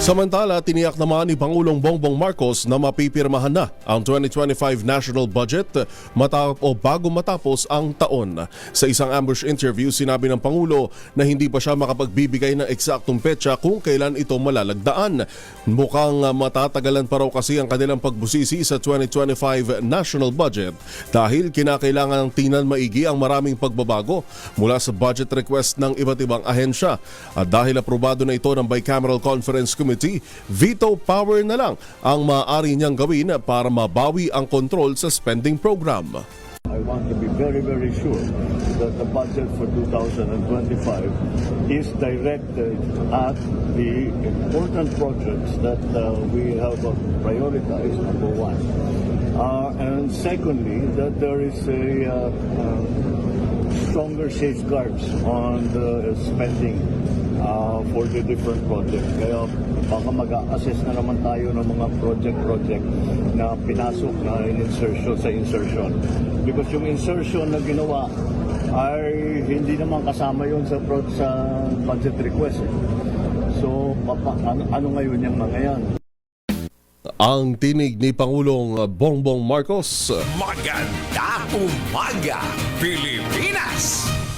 Samantala, tiniyak naman ni Pangulong Bongbong Marcos na mapipirmahan na ang 2025 national budget bago matapos ang taon. Sa isang ambush interview, sinabi ng Pangulo na hindi pa siya makapagbibigay ng eksaktong petsa kung kailan ito malalagdaan. Mukhang matatagalan pa raw kasi ang kanilang pagbusisi sa 2025 national budget dahil kinakailangan ng tingnan maigi ang maraming pagbabago mula sa budget request ng iba't ibang ahensya. At dahil aprobado na ito ng Bicameral Conference Committee, veto power na lang ang maaari niyang gawin para mabawi ang kontrol sa spending program. I want to be very, very sure that the budget for 2025 is directed at the important projects that we have prioritized, number one. And secondly, that there is a stronger safeguards on the spending for the different projects. Kaya baka mag-assess na naman tayo ng mga project na pinasok na insertion. Because yung insertion na ginawa ay hindi naman kasama yun sa budget request. So, ano ngayon yung mga yan? Ang tinig ni Pangulong Bongbong Marcos. Magandang umaga, Pilipinas!